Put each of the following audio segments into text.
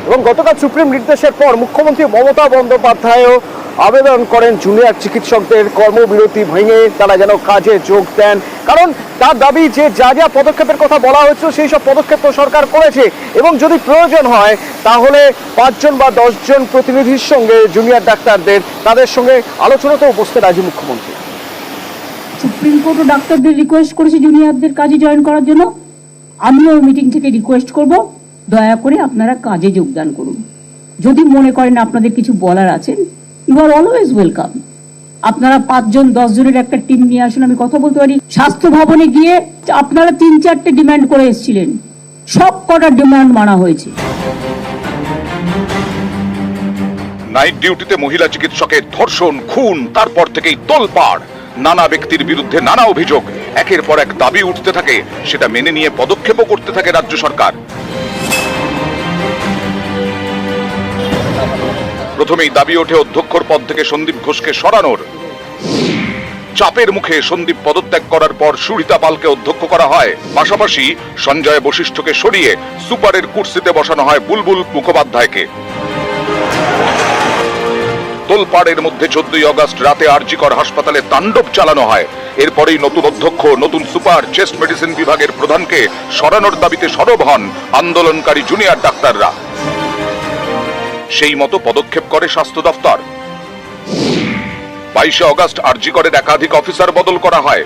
এবং গতকাল সুপ্রিম নির্দেশের পর মুখ্যমন্ত্রী মমতা বন্দ্যোপাধ্যায়ও আবেদন করেন জুনিয়র চিকিৎসকদের কর্মবিরতি ভেঙে তারা যেন কাজে যোগ দেন, কারণ তার দাবি যে যা যা পদক্ষেপের কথা বলা হয়েছিল সেই সব পদক্ষেপ তো সরকার করেছে এবং যদি প্রয়োজন হয় তাহলে 5 জন বা 10 জন প্রতিনিধির সঙ্গে জুনিয়র ডাক্তারদের তাদের সঙ্গে আলোচনাতেও বসতে রাজি মুখ্যমন্ত্রী। সুপ্রিম কোর্টও ডাক্তারদের রিকোয়েস্ট করেছে জুনিয়রদের কাজে জয়েন করার জন্য। আমিও মিটিং থেকে রিকোয়েস্ট করব, দয়া করে আপনারা কাজে যোগদান করুন। যদি মনে করেন আপনাদের কিছু বলার আছে, ইউ আর অলওয়েজ ওয়েলকাম। আপনারা 5 জন 10 জনের একটা টিম নিয়ে আসুন, আমি কথা বলতে পারি। স্বাস্থ্য ভবনে গিয়ে আপনারা 3-4টে ডিমান্ড করে এসেছিলেন, সব কটা ডিমান্ড মানা হয়েছে। নাইট ডিউটিতে মহিলা চিকিৎসকের ধর্ষণ, খুন, তারপর থেকেই তোলপাড়। নানা ব্যক্তির বিরুদ্ধে নানা অভিযোগ, একের পর এক দাবি উঠতে থাকে, সেটা মেনে নিয়ে পদক্ষেপও করতে থাকে রাজ্য সরকার। প্রথমেই দাবি ওঠে অধ্যক্ষর পদ থেকে সন্দীপ ঘোষকে সরানোর। চাপের মুখে সন্দীপ পদত্যাগ করার পর সুরিতা পালকে অধ্যক্ষ করা হয়। পাশাপাশি সঞ্জয় বশিষ্ঠকে সরিয়ে সুপারের কুর্সিতে বসানো হয় বুলবুল মুখোপাধ্যায়কে। তোলপাড়ের মধ্যে 14ই আগস্ট রাতে আরজিকর হাসপাতালে তাণ্ডব চালানো হয়। এরপরেই নতুন অধ্যক্ষ, নতুন সুপার, চেস্ট মেডিসিন বিভাগের প্রধানকে সরানোর দাবিতে সরব হন আন্দোলনকারী জুনিয়র ডাক্তাররা। সেই মতো পদক্ষেপ করে স্বাস্থ্য দফতর। 22শে আগস্ট আরজিকরের একাধিক অফিসার বদল করা হয়।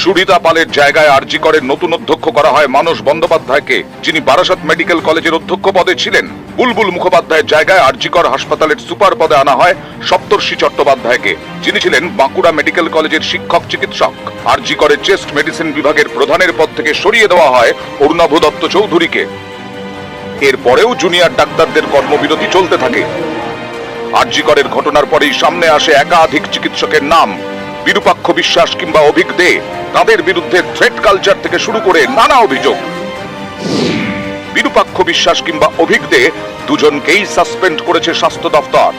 সুরিতা পালের জায়গায় আরজিকরের নতুন অধ্যক্ষ করা হয় মানস বন্দ্যোপাধ্যায়কে, যিনি বারাসত মেডিকেল কলেজের অধ্যক্ষ পদে ছিলেন। বুলবুল মুখোপাধ্যায়ের জায়গায় আরজিকর হাসপাতালের সুপার পদে আনা হয় সপ্তর্ষি চট্টোপাধ্যায়কে, যিনি ছিলেন বাঁকুড়া মেডিকেল কলেজের শিক্ষক চিকিৎসক। আরজিকরের চেস্ট মেডিসিন বিভাগের প্রধানের পদ থেকে সরিয়ে দেওয়া হয় অরুণাভ দত্ত চৌধুরীকে। এরপরেও জুনিয়র ডাক্তারদের কর্মবিরতি চলতে থাকে। আরজিকরের ঘটনার পরেই সামনে আসে একাধিক চিকিৎসকের নাম। বিরূপাক্ষ বিশ্বাস কিংবা অভিক দে, তাদের বিরুদ্ধে থ্রেট কালচার থেকে শুরু করে নানা অভিযোগ। বিরূপাক্ষ বিশ্বাস কিংবা অভিক দে দুজনকেই সাসপেন্ড করেছে স্বাস্থ্য দফতর।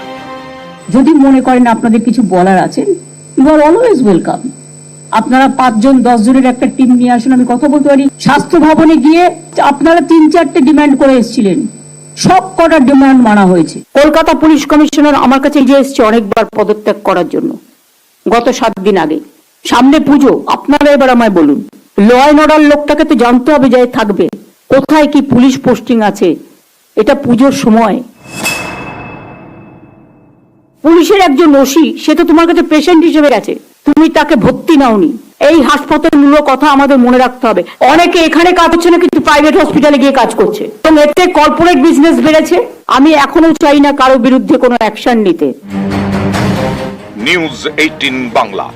যদি মনে করেন আপনাদের কিছু বলার আছে, ইউ আর অলওয়েজ ওয়েলকাম। আপনারা 5 জন 10 জনের একটা টিম নিয়ে আসুন, আমি কথা বলতে পারি। স্বাস্থ্য ভবনে গিয়ে আপনারা 3-4টে ডিমান্ড করে এসেছিলেন, সব কটা ডিমান্ড মানা হয়েছে। কলকাতা পুলিশ কমিশনার আমার কাছে যে এসেছে অনেকবার পদত্যাগ করার জন্য, গত 7 দিন আগে। সামনে পুজো, আপনারা এবার আমায় বলুন, ল অ্যান্ড অর্ডার লোকটাকে তো জানতে হবে যে থাকবে কোথায়, কি পুলিশ পোস্টিং আছে। এটা পুজোর সময়। পুলিশের একজন ওসি, সে তো তোমার কাছে পেশেন্ট হিসেবে গেছে, তুমি তাকে ভর্তি নাওনি। এই হাসপাতালগুলোর কথা আমাদের মনে রাখতে হবে। অনেকে এখানে কাজ করছে না, কিন্তু প্রাইভেট হসপিটালে গিয়ে কাজ করছে, এবং এতে কর্পোরেট বিজনেস বেড়েছে। আমি এখনো চাই না কারো বিরুদ্ধে কোনো অ্যাকশন নিতে। নিউজ 18 বাংলা।